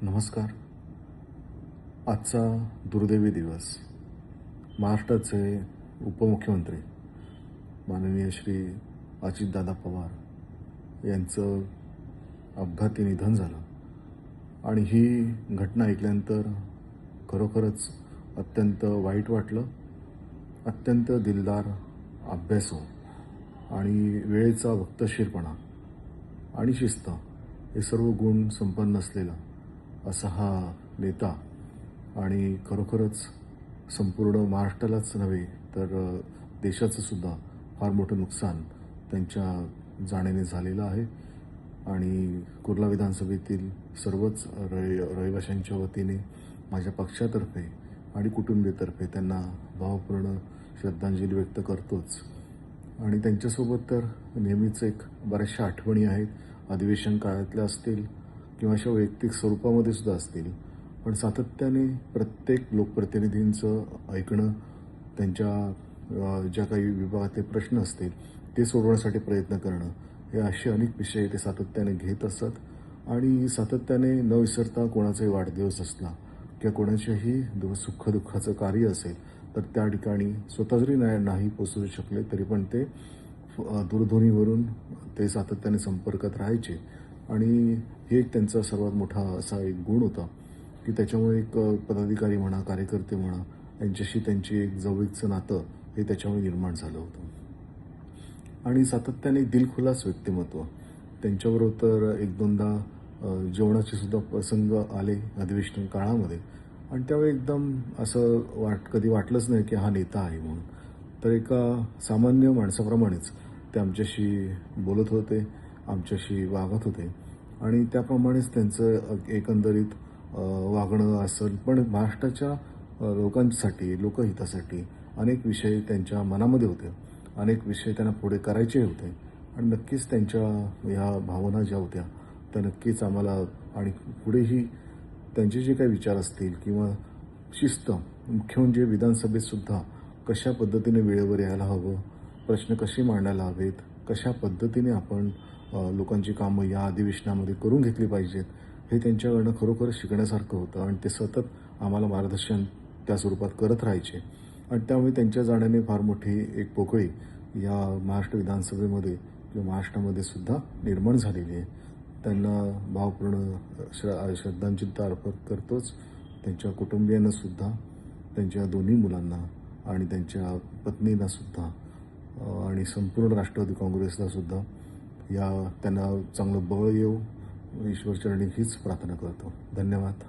नमस्कार. आजचा दुर्दैवी दिवस महाराष्ट्राचे उपमुख्यमंत्री माननीय श्री अजितदादा पवार यांचं अपघाती निधन झालं आणि ही घटना ऐकल्यानंतर खरोखरच अत्यंत वाईट वाटलं. अत्यंत दिलदार, अभ्यासू आणि वेळेचा वक्तशीरपणा आणि शिस्त हे सर्व गुण संपन्न असलेला असा हा नेता आणि खरोखरच संपूर्ण महाराष्ट्रालाच नव्हे तर देशाचं सुद्धा फार मोठं नुकसान त्यांच्या जाण्याने झालेलं आहे. आणि कुर्ला विधानसभेतील सर्वच रहिवाशांच्या वतीने माझ्या पक्षातर्फे आणि कुटुंबियातर्फे त्यांना भावपूर्ण श्रद्धांजली व्यक्त करतोच. आणि त्यांच्यासोबत तर नेहमीच एक बऱ्याचशा आठवणी आहेत. अधिवेशन काळातल्या असतील किंवा अशा वैयक्तिक स्वरूपामध्ये सुद्धा असतील, पण सातत्याने प्रत्येक लोकप्रतिनिधींचं ऐकणं, त्यांच्या ज्या काही विभागातले प्रश्न असतील ते सोडवण्यासाठी प्रयत्न करणं, हे असे अनेक विषय ते सातत्याने घेत असतात. आणि सातत्याने न विसरता कोणाचाही वाढदिवस असला किंवा कोणाच्याही सुखदुःखाचं कार्य असेल तर त्या ठिकाणी स्वतः जरी नाही पोचू शकले तरी पण ते दूरध्वनीवरून ते सातत्याने संपर्कात राहायचे. आणि हे एक त्यांचा सर्वात मोठा असा एक गुण होता की त्याच्यामुळे एक पदाधिकारी म्हणा, कार्यकर्ते म्हणा, यांच्याशी त्यांची एक जवळीकचं नातं हे त्याच्यामुळे निर्माण झालं होतं. आणि सातत्याने एक दिलखुलास व्यक्तिमत्व. त्यांच्याबरोबर तर एक दोनदा जेवणाचे सुद्धा प्रसंग आले अधिवेशन काळामध्ये आणि त्यावेळी एकदम असं कधी वाटलंच नाही की हा नेता आहे म्हणून. तर एका सामान्य माणसाप्रमाणेच ते आमच्याशी बोलत होते, आमच्याशी वागत होते आणि त्याप्रमाणेच त्यांचं एकंदरीत वागणं असेल. पण महाराष्ट्राच्या लोकांसाठी, लोकहितासाठी अनेक विषय त्यांच्या मनामध्ये होते, अनेक विषय त्यांना पुढे करायचे होते आणि नक्कीच त्यांच्या ह्या भावना ज्या होत्या त्या नक्कीच आम्हाला आणि पुढेही त्यांचे जे काही विचार असतील किंवा शिस्त, मुख्य म्हणजे विधानसभेतसुद्धा कशा पद्धतीने वेळेवर यायला हवं, प्रश्न कसे मांडायला हवेत, कशा पद्धतीने आपण लोकांची कामं या अधिवेशनामध्ये करून घेतली पाहिजेत, हे त्यांच्याकडनं खरोखर शिकण्यासारखं होतं. आणि ते सतत आम्हाला मार्गदर्शन त्या स्वरूपात करत राहायचे आणि त्यामुळे त्यांच्या जाण्याने फार मोठी एक पोकळी या महाराष्ट्र विधानसभेमध्ये किंवा महाराष्ट्रामध्ये सुद्धा निर्माण झालेली आहे. त्यांना भावपूर्ण श्रद्धांजली अर्पण करतोच. त्यांच्या कुटुंबियांना सुद्धा, त्यांच्या दोन्ही मुलांना आणि त्यांच्या पत्नीला सुद्धा आणि संपूर्ण राष्ट्रवादी काँग्रेसला सुद्धा त्यांना चांगलं बळ येऊ ईश्वरचरणी हीच प्रार्थना करतो. धन्यवाद.